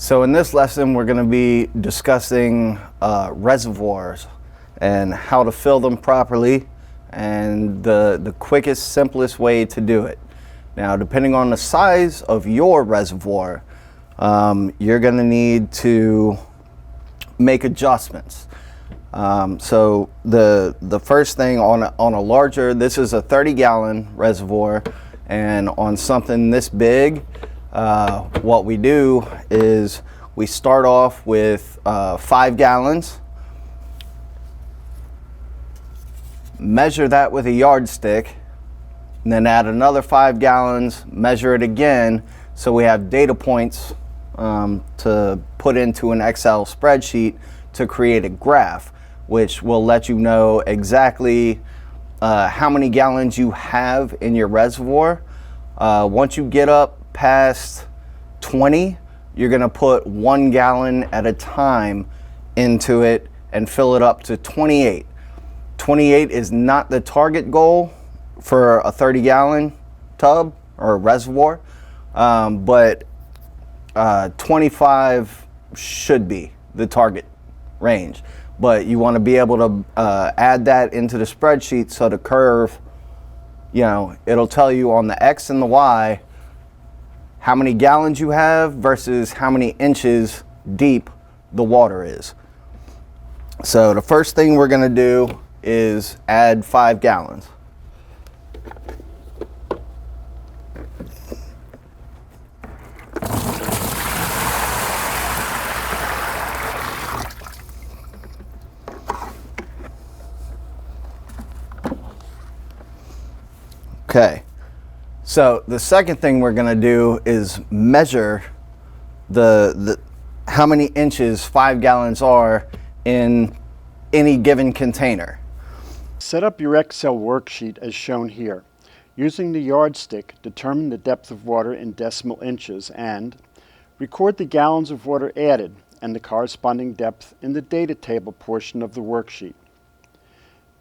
So in this lesson, we're going to be discussing reservoirs and how to fill them properly and the quickest, simplest way to do it. Now, depending on the size of your reservoir, you're going to need to make adjustments. So the first thing on a larger, this is a 30-gallon reservoir, and on something this big, what we do is we start off with 5 gallons, measure that with a yardstick, and then add another 5 gallons, measure it again, so we have data points to put into an Excel spreadsheet to create a graph, which will let you know exactly how many gallons you have in your reservoir. Once you get up past 20, you're going to put 1 gallon at a time into it and fill it up to 28. 28 is not the target goal for a 30-gallon tub or a reservoir, but 25 should be the target range. But you want to be able to add that into the spreadsheet, so the curve, it'll tell you on the X and the Y how many gallons you have versus how many inches deep the water is. So the first thing we're going to do is add 5 gallons. Okay, so the second thing we're going to do is measure how many inches 5 gallons are in any given container. Set up your Excel worksheet as shown here. Using the yardstick, determine the depth of water in decimal inches and record the gallons of water added and the corresponding depth in the data table portion of the worksheet.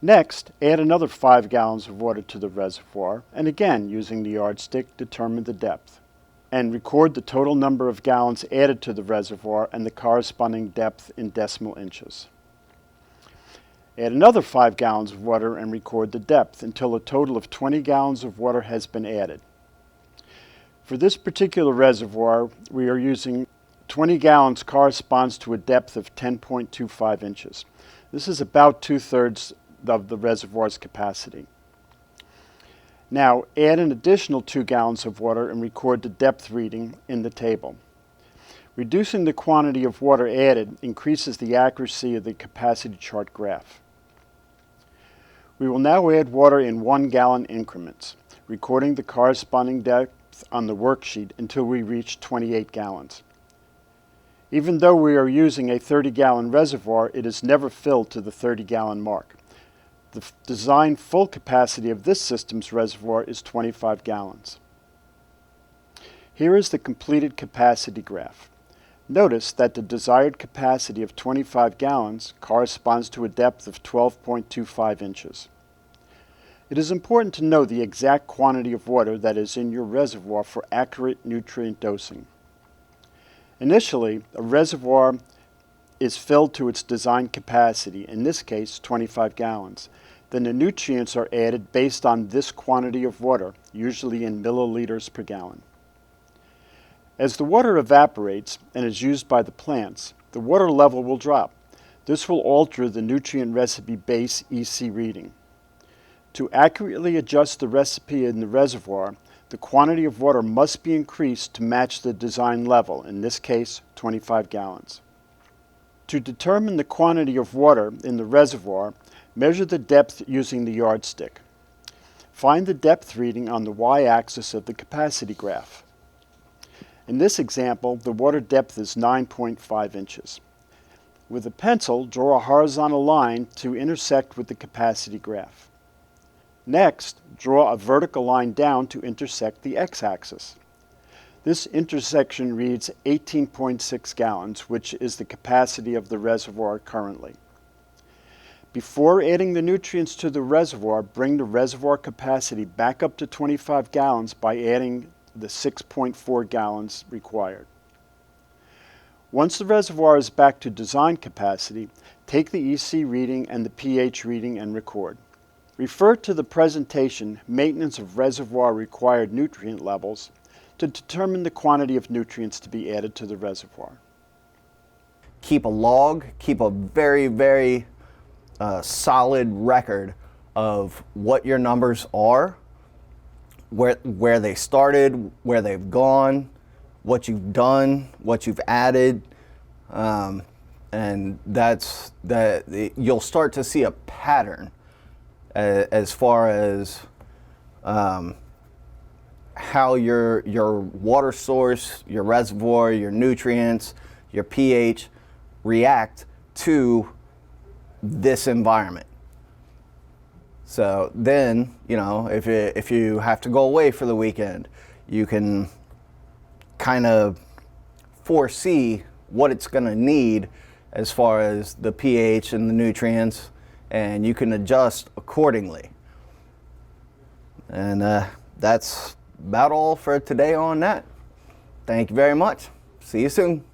Next, add another 5 gallons of water to the reservoir, and again, using the yardstick, determine the depth. And record the total number of gallons added to the reservoir and the corresponding depth in decimal inches. Add another 5 gallons of water and record the depth until a total of 20 gallons of water has been added. For this particular reservoir, we are using 20 gallons corresponds to a depth of 10.25 inches. This is about 2/3 of the reservoir's capacity. Now add an additional 2 gallons of water and record the depth reading in the table. Reducing the quantity of water added increases the accuracy of the capacity chart graph. We will now add water in 1 gallon increments, recording the corresponding depth on the worksheet until we reach 28 gallons. Even though we are using a 30-gallon reservoir, it is never filled to the 30-gallon mark. The design full capacity of this system's reservoir is 25 gallons. Here is the completed capacity graph. Notice that the desired capacity of 25 gallons corresponds to a depth of 12.25 inches. It is important to know the exact quantity of water that is in your reservoir for accurate nutrient dosing. Initially, a reservoir is filled to its design capacity, in this case 25 gallons. Then the nutrients are added based on this quantity of water, usually in milliliters per gallon. As the water evaporates and is used by the plants, the water level will drop. This will alter the nutrient recipe base EC reading. To accurately adjust the recipe in the reservoir, the quantity of water must be increased to match the design level, in this case 25 gallons. To determine the quantity of water in the reservoir, measure the depth using the yardstick. Find the depth reading on the y-axis of the capacity graph. In this example, the water depth is 9.5 inches. With a pencil, draw a horizontal line to intersect with the capacity graph. Next, draw a vertical line down to intersect the x-axis. This intersection reads 18.6 gallons, which is the capacity of the reservoir currently. Before adding the nutrients to the reservoir, bring the reservoir capacity back up to 25 gallons by adding the 6.4 gallons required. Once the reservoir is back to design capacity, take the EC reading and the pH reading and record. Refer to the presentation, Maintenance of Reservoir Required Nutrient Levels, to determine the quantity of nutrients to be added to the reservoir. Keep a log, keep a very solid record of what your numbers are, where they started, where they've gone, what you've done, what you've added, and you'll start to see a pattern as far as how your water source, your reservoir, your nutrients, your pH react to this environment. So then, if you have to go away for the weekend, you can kind of foresee what it's going to need as far as the pH and the nutrients, and you can adjust accordingly. And that's about all for today on that. Thank you very much. See you soon.